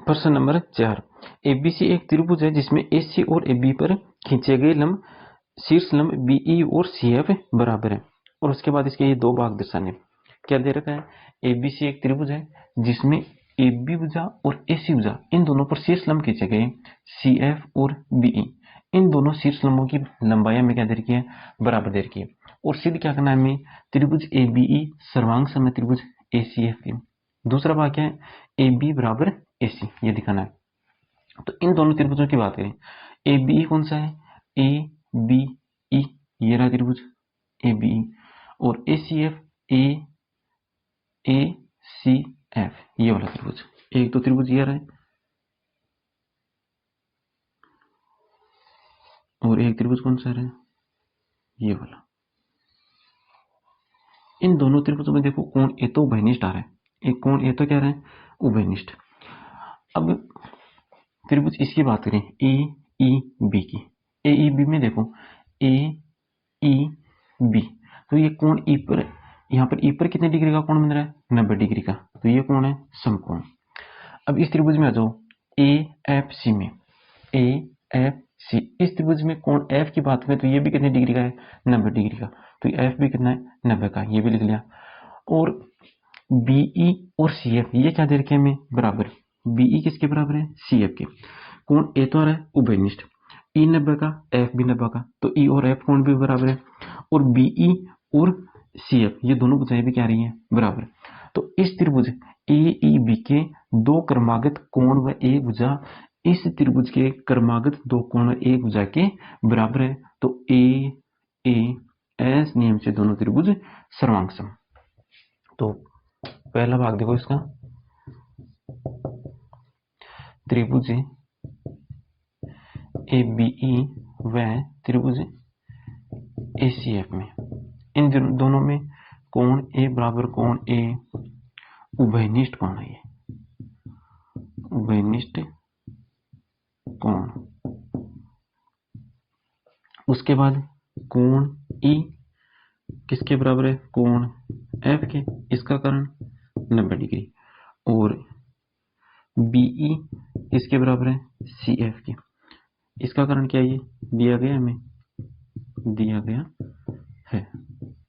प्रश्न number 4, ABC एक त्रिभुज है जिसमें एसी और एबी पर खींचे गए लंब शीर्ष लंब बीई और सीएफ बराबर है। और उसके बाद इसके ये दो भाग दर्शाने। क्या दे रखा है? एबीसी एक त्रिभुज है जिसमें एबी भुजा और एसी भुजा इन दोनों पर शीर्ष लंब खींचे गए सीएफ और बीई। इन दोनों शीर्ष लंबों की लंबाई हमें क्या दे रखी है? बराबर दे रखी है। और सिद्ध क्या करना है हमें? त्रिभुज एबीई सर्वांग सम है त्रिभुज एसीएफ की। दूसरा भाग क्या है? AB बराबर AC, ये दिखाना है। तो इन दोनों त्रिभुजों की बात करें, ABE कौन सा है? ABE, ये रहा त्रिभुज ABE। और ACF ACF, ये वाला त्रिभुज। एक तो त्रिभुज ये रहा है और एक त्रिभुज कौन सा है? ये वाला। इन दोनों त्रिभुजों में देखो कोण ए तो उभयनिष्ठ आ रहा है, एक कोण ए तो क्या रहा है? उभयनिष्ठ। अब त्रिभुज इसकी बात करें AEB की, AEB में देखो AEB, तो ये कोण E पर, यहाँ पर E पर कितने डिग्री का कोण बन रहा है? 90 डिग्री का। तो ये कोण है समकोण। अब इस त्रिभुज में आ जाओ AFC में, AFC इस त्रिभुज में कोण F की बात करें तो ये भी कितने डिग्री का है? 90 डिग्री का। तो F भी कितना है? 90 का, ये भी लिख लिया। और BE और CF ये क्या दे रखे हैं हमें? बराबर। BE किसके बराबर है? CF के। कोण ए तो आ रहा है उभयनिष्ठ, E 90 का, F भी 90 का, तो E और F कोण भी बराबर है। और BE और CF ये दोनों भुजाएं भी क्या रही हैं? बराबर। तो इस त्रिभुज AEB के दो क्रमागत कोण व एक भुजा इस त्रिभुज के क्रमागत दो कोण व एक भुजा के बराबर है। तो AS नियम से दोनों त्रिभुज सर्वांग सम। तो पहला भाग देखो इसका, त्रिभुज ABE व त्रिभुज ACF में इन दोनों में कोण A बराबर कोण A उभयनिष्ठ कोण है, ये उभयनिष्ठ कोण। उसके बाद कोण E किसके बराबर है? कोण F के, इसका कारण 90 डिग्री। और BE किसके बराबर है? CF के, इसका कारण क्या है? ये दिया गया हमें, दिया गया है।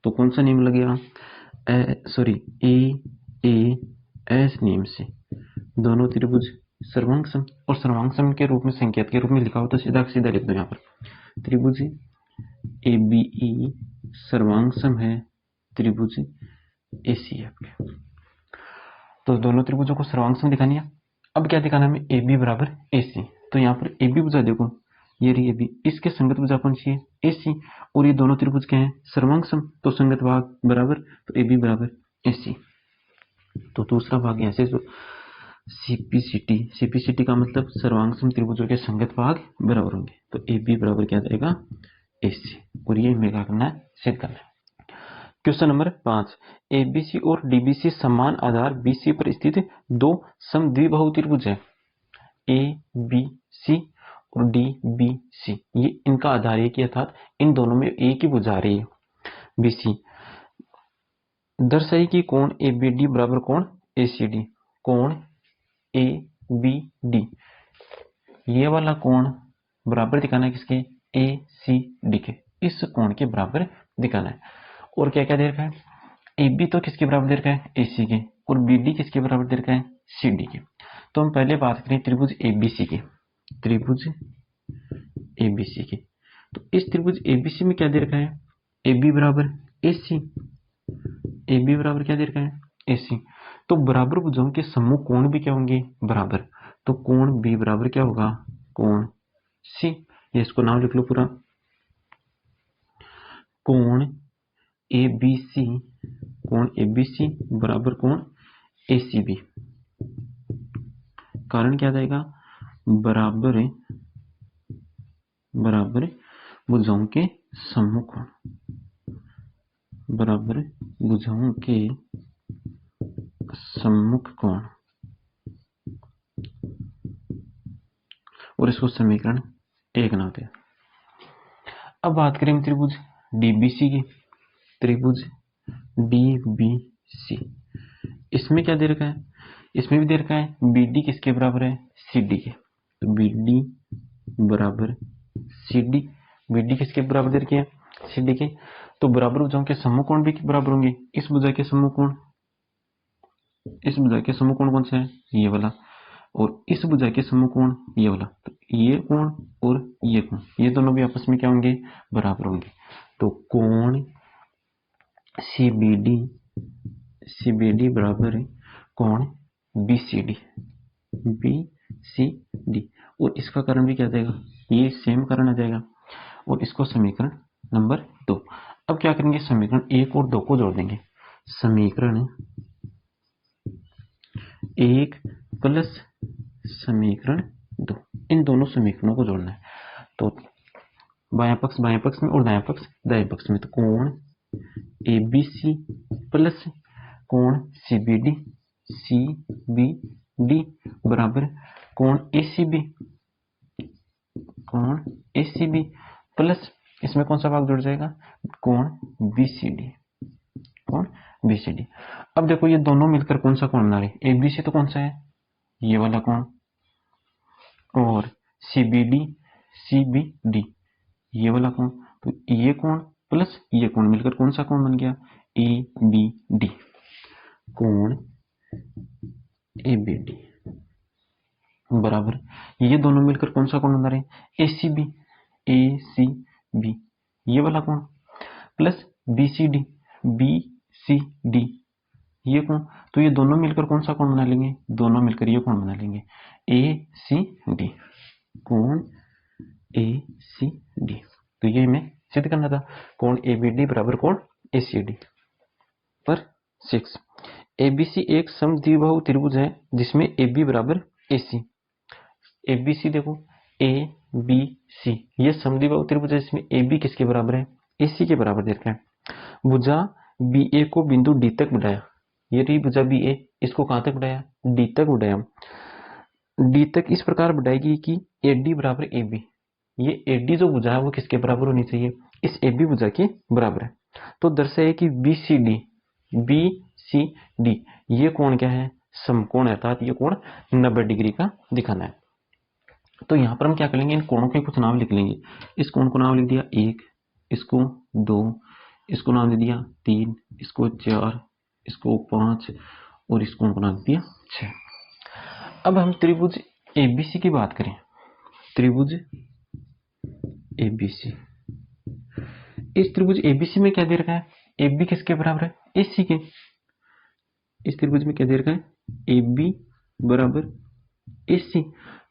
तो कौन सा नियम लगेगा? AS नियम से दोनों त्रिभुज सर्वांग सम। और सर्वांग सम के रूप में संकेत के रूप में लिखा हो तो सीधा सीधा लिख दो यहाँ पर, त्रिभुज ABE सर्वांग सम है त्रिभुज ACF के। तो दोनों त्रिभुजों को सर्वांग सम दिखानी है। अब क्या दिखाना है हमें? AB बराबर AC। तो यहाँ पर AB भुजा देखो, ये रही AB, इसके संगत भुजा कौन सी है? AC। और ये दोनों त्रिभुज क्या है? सर्वांग सम, तो संगत भाग बराबर, तो AB बराबर AC। तो दूसरा भाग यहाँ से CPCT का मतलब सर्वांग सम त्रिभुजों के संगत भाग बराबर होंगे। तो AB बराबर क्या जाएगा? AC। और ये हमें क्या करना है? सिद्ध करना है। क्वेश्चन नंबर 5, ABC और DBC समान आधार BC पर स्थित दो समद्विबाहु त्रिभुज है। ABC और DBC ये इनका आधार एक ही, अर्थात इन दोनों में एक ही भुजा आ रही है BC। दर्शाई कि कोण ABD बराबर कोण ACD। कोण ABD ये वाला कोण बराबर दिखाना है किसके? ACD के। इस कोण के बराबर दिखाना है। और क्या क्या दे रखा है? AB तो किसके बराबर दे रखा है? AC के। और BD किसके बराबर दे रखा है? CD के। तो हम पहले बात करें त्रिभुज ABC की, त्रिभुज ABC की। तो इस त्रिभुज ABC में क्या दे रखा है? AB बराबर AC, AB बराबर क्या दे रखा है? AC। तो बराबर भुजाओं के समूह कोण भी क्या होंगे? बराबर। तो कोण B बराबर क्या होगा? कोण C। ये इसको नाम लिख लो पूरा, कोण ABC, कोण ABC बराबर कोण ACB। कारण क्या जाएगा? बराबर बराबर भुजाओं के समूह कोण, बराबर भुजाओं के सम्मुख कोण। और इसको समीकरण 1 नाते हैं। अब बात करें त्रिभुज DBC की, त्रिभुज DBC इसमें क्या दे रखा है? इसमें भी दे रखा है बी डी किसके बराबर है, सी डी के। तो बी डी बराबर सी डी, बी डी किसके बराबर दे रखी है, सी डी के। तो बराबर भुजाओं के समूह कोण भी बराबर होंगे। इस भुजा के समूह कोण, इस भुजा के समूह कोण कौन सा है, ये वाला, और इस भुजा के समूह कोण ये वाला। तो ये कोण और ये कोण, ये दोनों भी आपस में क्या होंगे, बराबर होंगे। तो कोण CBD, CBD बराबर है कोण BCD, BCD। और इसका कारण भी क्या आ जाएगा, ये सेम कारण आ जाएगा। और इसको समीकरण नंबर 2। अब क्या करेंगे, समीकरण 1 और 2 को जोड़ देंगे। समीकरण 1 प्लस समीकरण 2, इन दोनों समीकरणों को जोड़ना है। तो बायां पक्ष में और दायां पक्ष में। तो कोण ABC प्लस कोण CBD बराबर कोण ACB प्लस इसमें कौन सा भाग जुड़ जाएगा, कोण BCD। अब देखो ये दोनों मिलकर कौन सा कोण बना रहे, ABC तो कौन सा है, ये वाला कोण, और CBD ये वाला कोण। तो ये कोण प्लस ये कोण मिलकर कौन सा कोण बन गया, ABD, कोण ABD बराबर ये दोनों मिलकर कौन सा कोण बना रहे, ACB ये वाला कोण, प्लस BCD ये कोण। तो ये दोनों मिलकर कौन सा कोण बना लेंगे, दोनों मिलकर ये कोण बना लेंगे ACD, कोण ACD। तो ये हमें सिद्ध करना था, कोण ABD बराबर कोण ACD। पर 6, ABC एक समद्विबाहु त्रिभुज है जिसमें AB बराबर AC। ABC देखो ABC ये समद्विबाहु त्रिभुज है जिसमें AB किसके बराबर है, AC के बराबर दे रखा है। भुजा BA को बिंदु D तक बढ़ाया, ये रही भुजा BA, इसको कहां तक बढ़ाया, D तक बढ़ाया। D तक इस प्रकार बढ़ाएगी कि AD बराबर AB, ये AD जो भुजा है वो किसके बराबर होनी चाहिए, इस AB भुजा के बराबर है। तो दर्शाए कि BCD ये कोण क्या है, समकोण है, अर्थात ये कोण 90 डिग्री का दिखाना है। तो यहाँ पर हम क्या करेंगे, इन कोणों के कुछ नाम लिख लेंगे। इस कोण को नाम लिख दिया 1, इसको 2, इसको नाम दे दिया 3, इसको 4, इसको 5 और इस कोण को नाम दिया 6। अब हम त्रिभुज ABC की बात करें, त्रिभुज ABC, इस त्रिभुज ABC में क्या दे रखा है, AB किसके बराबर है, AC के। इस त्रिभुज में क्या दे रखा है, AB बराबर AC।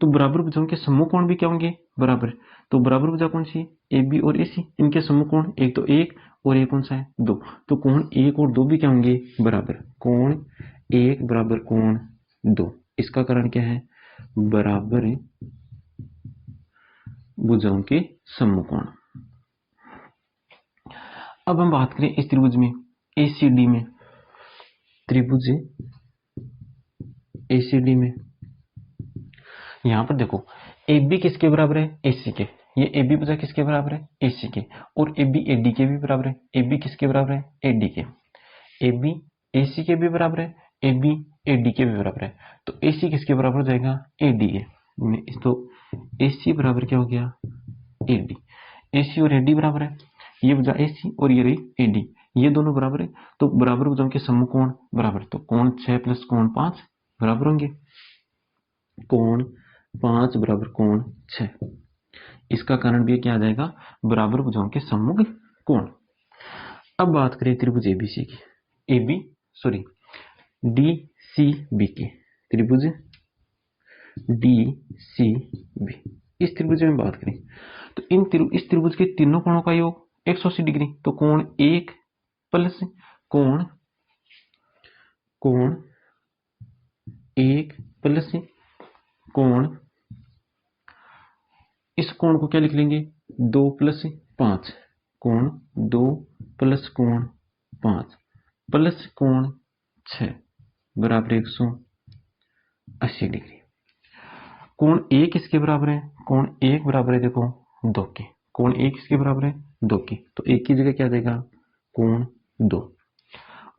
तो बराबर भुजाओं के समूह कोण भी क्या होंगे, बराबर। तो बराबर भुजा कौन सी है, AB और AC, इनके समूह कोण एक तो 1 और एक कौन सा है 2। तो कोण 1 और 2 भी क्या होंगे, बराबर। कोण 1 बराबर कोण 2, इसका कारण क्या है, बराबर भुजाओं के समूह कोण। अब हम बात करें इस त्रिभुज में ACD में, त्रिभुज ACD में यहां पर देखो AB किसके बराबर है, AC के। ये AB भुजा किसके बराबर है, AC के। और AB AD के भी बराबर है। AB किसके बराबर है, AD के। AB AC के भी बराबर है, AB AD के भी बराबर है। तो AC किसके बराबर हो जाएगा, AD के। तो AC बराबर क्या हो गया, AD। AC और AD बराबर है, ये भुजा AC और ये रही AD, ये दोनों बराबर है। तो बराबर भुजाओं के समूह कोण बराबर। तो कोण 6 प्लस कोण 5 बराबर होंगे, कोण 5 बराबर कोण 6। इसका कारण भी क्या आ जाएगा, बराबर भुजाओं के समूह कोण। अब बात करें त्रिभुज ABC की, DCB की, त्रिभुज DCB। इस त्रिभुज में बात करें तो इस त्रिभुज के तीनों कोणों का योग 180 डिग्री। तो कोण 1 प्लस कोण 1 प्लस कोण, इस कोण को क्या लिख लेंगे, 2 प्लस 5, कोण 2 प्लस कोण 5 प्लस कोण 6 बराबर 180 डिग्री। कोण 1 किसके बराबर है, कोण 1 बराबर है देखो 2 के। कोण 1 किसके बराबर है, 2 के। तो 1 की जगह क्या देगा, कोण 2।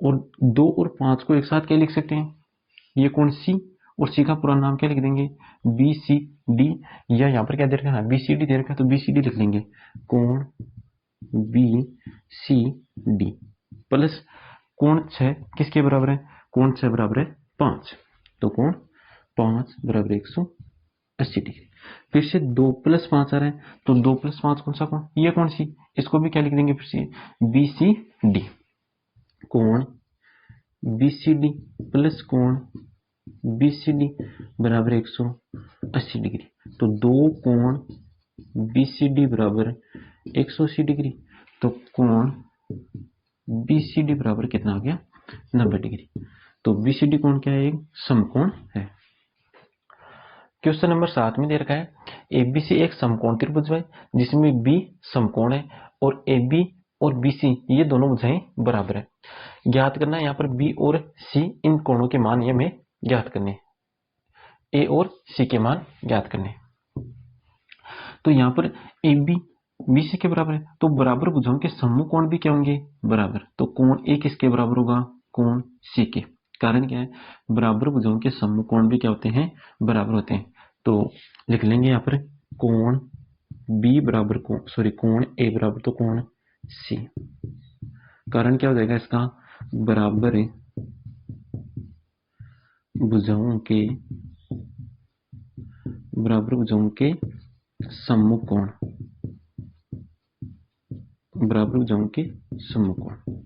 और 2 और 5 को एक साथ क्या लिख सकते हैं, ये कोण सी, और सी का पूरा नाम क्या लिख देंगे, बी सी डी, या यहाँ पर क्या दे रखा है, बी सी डी दे रखा है, तो बी सी डी लिख लेंगे, कोण बी सी डी प्लस कोण 6 किसके बराबर है, कोण 6 बराबर है 5, तो कोण 5 बराबर 180 डिग्री। फिर से 2 + 5 आ रहा है, तो 2 + 5 कौन सा कोण, ये कोण सी, इसको भी क्या लिख देंगे फिर से, बी सी डी, कोण बी सी डी प्लस कोण बी सी डी बराबर 180 डिग्री। तो 2 कोण बी सी डी बराबर 180 डिग्री, तो कोण बी सी डी बराबर कितना आ गया, 90 डिग्री। तो बी सी डी कोण क्या है, एक समकोण है। क्वेश्चन नंबर 7 में दे रखा है एबीसी एक समकोण त्रिभुज है जिसमें बी समकोण है और एबी और बीसी ये दोनों भुजाएं बराबर है। ज्ञात करना है यहाँ पर बी और सी इन कोणों के मान ये हमें ज्ञात करने, ए और सी के मान ज्ञात करने। तो यहाँ पर ए बी बीसी के बराबर है, तो बराबर भुजाओं के समूह कोण भी क्या होंगे, बराबर। तो कोण ए किसके बराबर होगा, कोण सी के। कारण क्या है, बराबर भुजाओं के समूह कोण भी क्या होते हैं, बराबर होते हैं। तो लिख लेंगे यहाँ पर कोण बी बराबर कोण ए बराबर तो कोण सी। कारण क्या हो जाएगा इसका, बराबर भुजाओं के समूह कोण, बराबर भुजाओं के समूह कोण।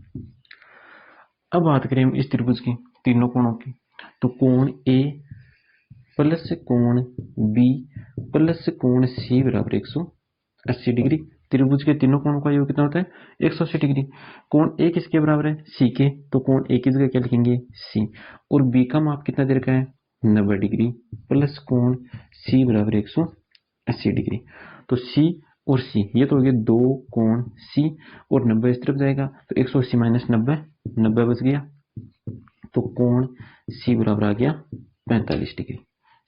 अब बात करें हम इस त्रिभुज की तीनों कोणों की, तो कोण ए प्लस कोण बी प्लस कोण सी बराबर 180 डिग्री। त्रिभुज के तीनों कोणों का योग कितना होता है, 180 डिग्री। कोण ए किसके बराबर है, सी के, तो कोण ए की जगह क्या लिखेंगे, सी, और बी का माप कितना दे रखा है, 90 डिग्री प्लस कोण सी बराबर 180 डिग्री। तो सी और सी ये तो हो गए 2 कोण सी, और 90 इस तरफ जाएगा, तो 180 माइनस 90 बच गया, तो कोण सी बराबर आ गया 45 डिग्री।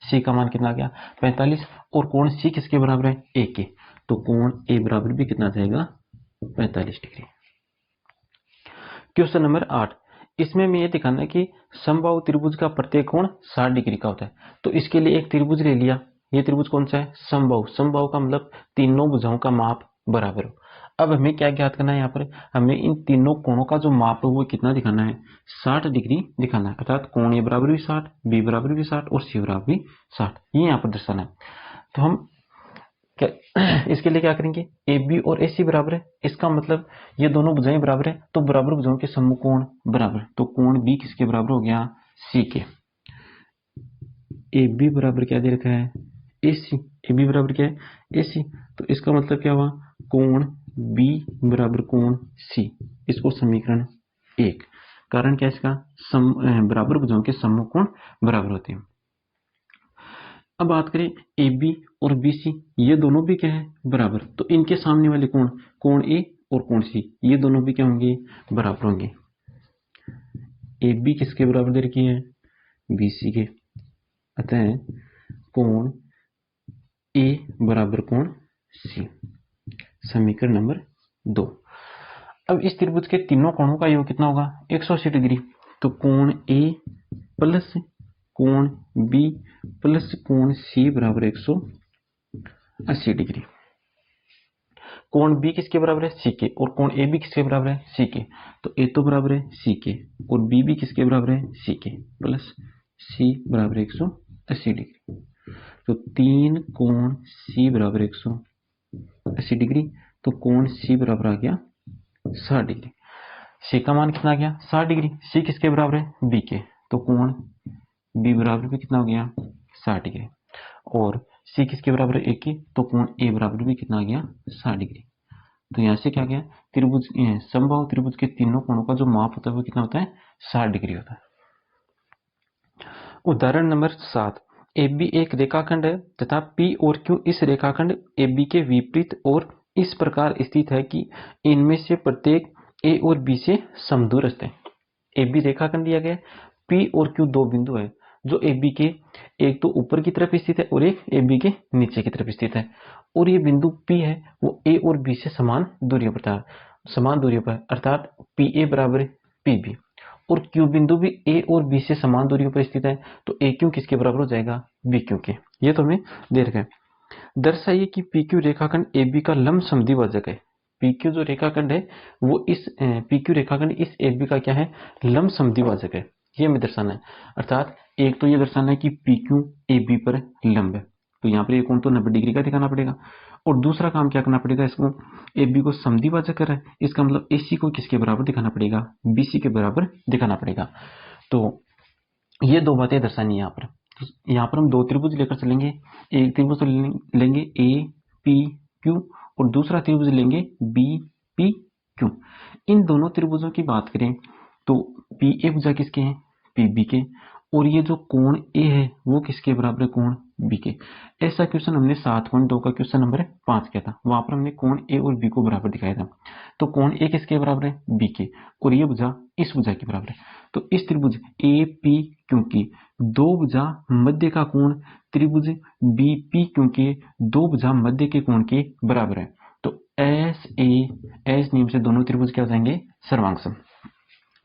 सी का मान कितना आ गया, 45, और कोण सी किसके बराबर है, ए के, तो कोण ए बराबर भी कितना जाएगा, 45 डिग्री। क्वेश्चन नंबर 8, इसमें हमें यह दिखाना है कि समबाहु त्रिभुज का प्रत्येक कोण 60 डिग्री का होता है। तो इसके लिए एक त्रिभुज ले लिया, ये त्रिभुज कौन सा है, समबाहु। समबाहु का मतलब तीनों भुजाओं का माप बराबर हो। अब हमें क्या ज्ञात करना है, यहाँ पर हमें इन तीनों कोणों का जो माप है वो कितना दिखाना है, 60 डिग्री दिखाना है। अर्थात कोण ए बराबर भी 60, बी बराबर भी 60 और सी बराबर भी 60, ये यहाँ पर दर्शाना है। तो हम इसके लिए क्या करेंगे, ए बी और ए सी बराबर है, इसका मतलब ये दोनों भुजाएं बराबर है, तो बराबर भुजाओं के समूह कोण बराबर। तो कोण बी किसके बराबर हो गया, सी के। ए बी बराबर क्या दे रखा है, ए सी, ए बी बराबर क्या है, ए सी, तो इसका मतलब क्या हुआ, कोण बी बराबर कोण सी, इसको समीकरण 1। कारण क्या है इसका, बराबर भुजाओं के समूह कोण बराबर होते हैं। अब बात करें ए बी और बी सी ये दोनों भी क्या है, बराबर। तो इनके सामने वाले कोण, कोण ए और कोण सी ये दोनों भी क्या होंगे, बराबर होंगे। ए बी किसके बराबर दे रखी है, बी सी के। अतः कोण ए बराबर कोण सी, समीकरण नंबर 2। अब इस त्रिभुज के तीनों कोणों का योग कितना होगा, 180 डिग्री। तो कोण ए प्लस कोण बी प्लस कोण सी बराबर 180 डिग्री। कोण बी किसके बराबर है, सी के, और कोण ए बी किसके बराबर है, सी के। तो ए तो बराबर है सी के, और बी भी किसके बराबर है, सी के, प्लस सी बराबर 180 डिग्री। तो 3 कोण सी बराबर 180 डिग्री, तो कोण सी बराबर आ गया 60 डिग्री। सी का मान कितना आ गया, 60 डिग्री। सी किसके बराबर है, बी के, तो कोण बी बराबर भी कितना हो गया, 60 डिग्री। और सी किसके बराबर है, ए के, तो कोण ए बराबर भी कितना आ गया, 60 डिग्री। तो यहाँ से क्या गया, त्रिभुज समबाहु त्रिभुज के तीनों कोणों का जो माप होता है वो कितना होता है, 60 डिग्री होता है। उदाहरण नंबर 7, AB एक रेखाखंड है तथा P और Q इस रेखाखंड AB के विपरीत और इस प्रकार स्थित है कि इनमें से प्रत्येक A और B से समदूरस्थ है। AB रेखाखंड दिया गया, P और Q दो बिंदु है जो AB के एक तो ऊपर की तरफ स्थित है और एक AB के नीचे की तरफ स्थित है, और ये बिंदु P है वो A और B से समान दूरी पर, अर्थात PA बराबर PB, और क्यू बिंदु भी ए और बी से समान दूरी पर स्थित है, तो ए क्यू किसके बराबर हो जाएगा, बी क्यू के। ये तो हमें दे रखा है। दर्शाइए कि पी क्यू रेखाखंड ए बी का लंब समद्विभाजक है। पी क्यू जो रेखाखंड है वो इस पी क्यू रेखाखंड इस ए बी का क्या है, लंब समद्विभाजक है। ये हमें दर्शाना है। अर्थात एक तो ये दर्शाना है कि पी क्यू ए बी पर लंब है, तो यहाँ पर ये कोण तो 90 डिग्री का दिखाना पड़ेगा। और दूसरा काम क्या करना पड़ेगा, इसको ए बी को समद्विभाजक कर रहा है, इसका मतलब ए सी को किसके बराबर दिखाना पड़ेगा, बी सी के बराबर दिखाना पड़ेगा। तो ये दो बातें दर्शानी है यहाँ पर। तो यहाँ पर हम दो त्रिभुज लेकर चलेंगे। एक त्रिभुज तो लेंगे ए पी क्यू और दूसरा त्रिभुज लेंगे बी पी क्यू। इन दोनों त्रिभुजों की बात करें तो पी ए भुजा किसके हैं, पी बी के, और ये जो कोण ए है वो किसके बराबर है, कोण बी के। ऐसा क्वेश्चन हमने 7.2 का क्वेश्चन नंबर 5 किया था, वहां पर हमने कोण ए और बी को बराबर दिखाया था। तो कोण ए किसके बराबर है, बी के, और ये भुजा इस भुजा के बराबर है। तो इस त्रिभुज ए पी क्यू की दो भुजा मध्य का कोण त्रिभुज बी पी क्यू के दो भुजा मध्य के कोण के बराबर है। तो एस नियम से दोनों त्रिभुज क्या हो जाएंगे, सर्वांगसम।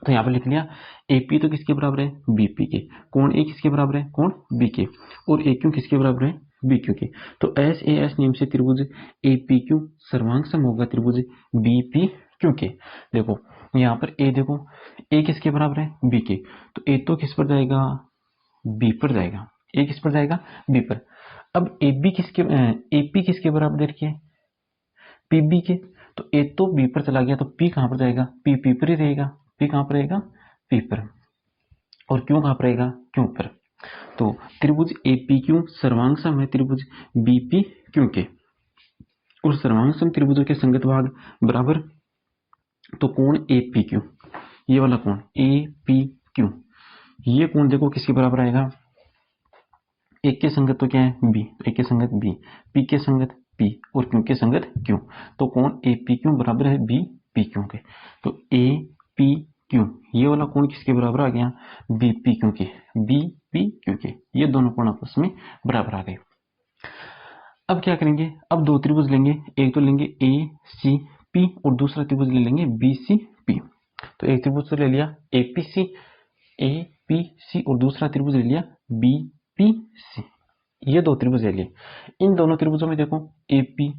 तो यहाँ पर लिख लिया एपी तो किसके बराबर है, बीपी के, कोण ए किसके बराबर है, कोण बी के, और ए क्यू किसके बराबर है, बी क्यू के। तो एस नियम से त्रिभुज एपी क्यू सर्वांगसम होगा त्रिभुज बीपी क्यू के। देखो यहाँ पर ए, देखो ए किसके बराबर है, बी के, तो ए तो किस पर जाएगा, बी पर जाएगा, ए किस पर जाएगा, बी पर। अब एपी किसके बराबर देखिए, पीबी के, तो ए तो बी पर चला गया, तो पी कहां पर जाएगा, पी पर ही रहेगा, पी कहां पर रहेगा, पी पर, और क्यू कहां पर रहेगा, क्यू पर। तो त्रिभुज एपी क्यू सर्वांगसम है त्रिभुज बीपी क्यू के, और सर्वांगसम त्रिभुजों के संगत भाग बराबर। तो कोण एपी क्यू, ये वाला कोण एपी क्यू, ये कोण देखो किसके बराबर आएगा, एक के संगत तो क्या है, बी, तो एक के संगत बी, पी के संगत पी, और क्यू के संगत क्यू। तो कोण ए पी क्यू बराबर है बी पी क्यू के। तो ए पी क्यू ये वाला कोण किसके बराबर आ गया, बी पी क्यू के, बी पी क्यू के। ये दोनों कोण आपस में बराबर आ गए। अब क्या करेंगे, अब दो त्रिभुज लेंगे, एक तो लेंगे ए सी पी और दूसरा त्रिभुज ले लेंगे बी सी पी। तो एक त्रिभुज तो ले लिया ए पी सी और दूसरा त्रिभुज ले लिया बी पी सी। ये दो त्रिभुज ले लिए। इन दोनों त्रिभुजों में देखो ए पी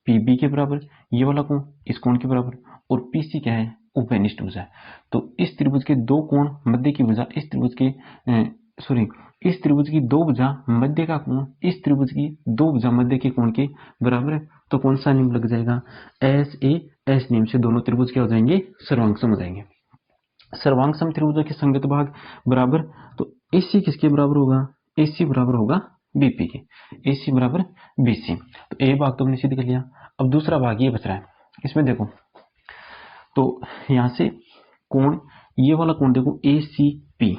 पी बी के बराबर, ये वाला कोण इस कोण के बराबर, और पी सी क्या है, उभयनिष्ठ भुजा है। तो इस त्रिभुज के दो कोण मध्य की भुजा इस त्रिभुज के इस त्रिभुज की दो भुजा मध्य का कोण इस त्रिभुज की दो भुजा मध्य के कोण के बराबर है। तो कौन सा नियम लग जाएगा, एस नियम से दोनों त्रिभुज क्या हो जाएंगे, सर्वांगसम हो जाएंगे। सर्वांगसम त्रिभुजों के संगत भाग बराबर। तो AC किसके बराबर होगा, AC बराबर होगा BP के, AC बराबर BC। तो ए भाग तो हमने सिद्ध कर लिया। अब दूसरा भाग ये बच रहा है, इसमें देखो तो यहां से कोण, ये वाला कोण देखो ACP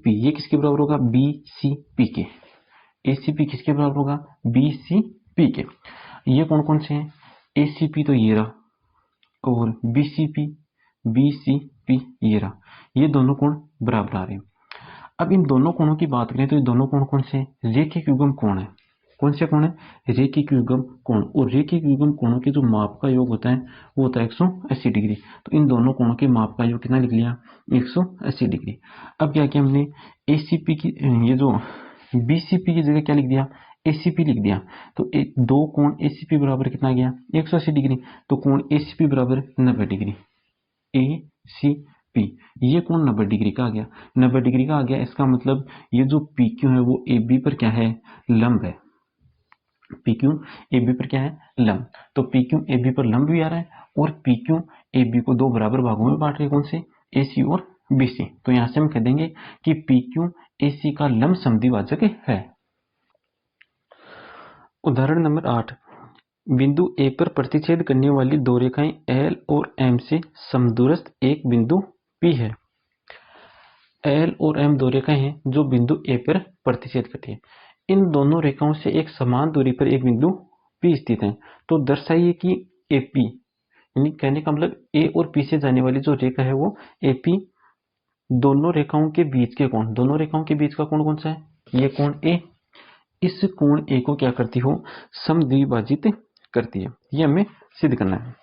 ये किसके बराबर होगा, BCP के। ACP किसके बराबर होगा, BCP के। ये कौन कौन से हैं, ACP तो ये रहा, और BCP ये रहा। ये दोनों कोण बराबर आ रहे हैं। अब इन दोनों कोणों की बात करें तो ये दोनों कोण कौन से, रेखिक युग्म कोण है। कौन से कोण है, रेखिक युग्म कोण। और रेखिक युग्म कोणों के जो माप का योग होता है वो होता है 180 डिग्री। तो इन दोनों कोणों के माप का योग कितना लिख लिया, 180 डिग्री। अब क्या किया हमने, ACP की ये जो BCP की जगह क्या लिख दिया, ACP लिख दिया। तो दो कोण ACP बराबर कितना गया, 180 डिग्री। तो कोण ACP बराबर 90 डिग्री, ACP ये कोण 90 डिग्री का आ गया, 90 डिग्री का आ गया। इसका मतलब ये जो PQ है वो AB पर क्या है, लंब है। PQ AB पर क्या है, लंब। तो PQ AB पर लंब भी आ रहा है, और PQ AB को दो बराबर भागों में बांट रहे हैं, कौन से, AC और BC। तो यहां से हम कह देंगे कि PQ AC का लंब समद्विभाजक है। उदाहरण नंबर 8, बिंदु A पर प्रतिच्छेद करने वाली दो रेखाएं L और M से समदूरस्थ एक बिंदु P है। L और M दो रेखाएं हैं जो बिंदु A पर प्रतिच्छेद करती हैं। इन दोनों रेखाओं से एक समान दूरी पर एक बिंदु P स्थित है। तो दर्शाइए कि AP, यानी कहने का मतलब A और P से जाने वाली जो रेखा है वो AP, दोनों रेखाओं के बीच के कोण, दोनों रेखाओं के बीच का कोण कौन सा है, ये कोण A, इस कोण A को क्या करती हो, समद्विभाजित करती है। ये हमें सिद्ध करना है।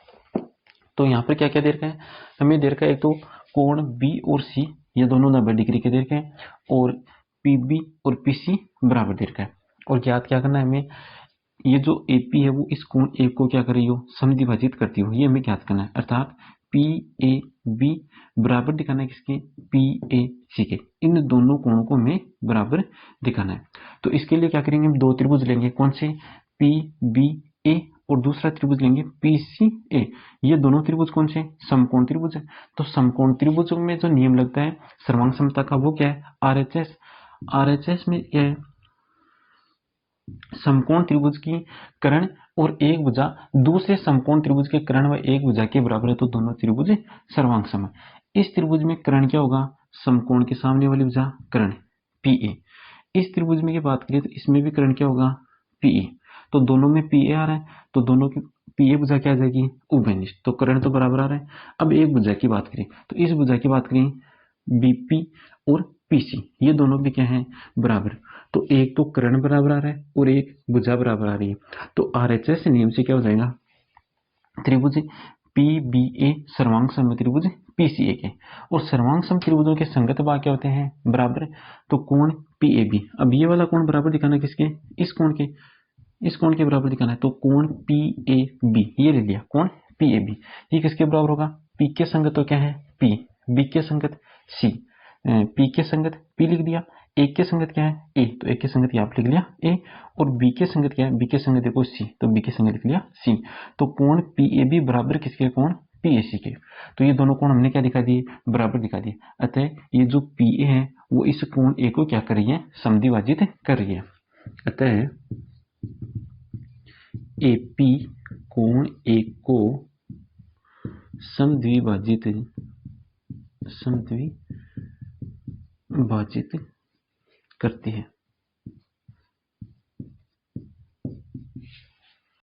तो यहाँ पर क्या क्या दे रखा है, हमें दे रखा है एक तो कोण बी और सी ये दोनों 90 डिग्री के दे रखे हैं, और पीबी और पीसी बराबर दे रखा है। और ज्ञात क्या करना है हमें, ये जो एपी है वो इस कोण ए को क्या कर रही हो, समद्विभाजित करती हो, ये हमें ज्ञात करना है। अर्थात पी ए बी बराबर दिखाना है किसके, पी ए सी के। इन दोनों कोणों को हमें बराबर दिखाना है। तो इसके लिए क्या करेंगे, हम दो त्रिभुज लेंगे, कौन से, पी बी ए, और दूसरा त्रिभुज लेंगे पी सी ए। ये दोनों त्रिभुज कौन से, समकोण त्रिभुज है। तो समकोण त्रिभुजों में जो नियम लगता है सर्वांग समता का वो क्या है, आरएचएस। आरएचएस में क्या है, समकोण त्रिभुज की कर्ण और एक भुजा दूसरे समकोण त्रिभुज के कर्ण व एक भुजा के बराबर है, तो दोनों त्रिभुज सर्वांग सम है। इस त्रिभुज में कर्ण क्या होगा, समकोण के सामने वाली भुजा कर्ण पी ए। इस त्रिभुज में की बात करें तो इसमें भी कर्ण क्या होगा, पी ए। तो दोनों में पी ए आ रहा है, तो दोनों की पी ए भुजा क्या आ जाएगी, उभयनिष्ठ, तो कर्ण तो बराबर आ रहा है। अब एक भुजा की बात करें तो इस भुजा की बात करें बीपी और पीसी, ये दोनों भी क्या है, बराबर। तो एक तो कर्ण बराबर आ रहा है और एक भुजा बराबर आ रही है। तो आरएचएस नियम से क्या हो जाएगा, त्रिभुज पीबीए सर्वांग सम त्रिभुज पीसीए के, और सर्वांग सम त्रिभुजों के संगत भाग क्या होते हैं, बराबर। तो कोण पीएबी, अब ये वाला कोण बराबर दिखाना किसके, इस कोण के, इस कोण के बराबर दिखाना है। तो कोण पीएबी ये ले लिया, कोण पीएबी ये किसके बराबर होगा, पी के संगत तो क्या है पी, बी के संगत सी, पी के संगत पी लिख दिया, एक के संगत क्या है ए, तो एक के संगत यहाँ पे लिख लिया ए, और बी के संगत क्या है, बी के संगत देखो सी, तो बी के संगत लिख लिया सी। तो कोण पीएबी बराबर किसके, कोण पीएसी के। तो ये दोनों कोण हमने क्या दिखा दिए, बराबर दिखा दिए। अतः ये जो पीए है वो इस कोण ए को क्या कर रही है, समद्विभाजित कर रही है। अतः एपी कोण ए को समद्विभाजित करती है।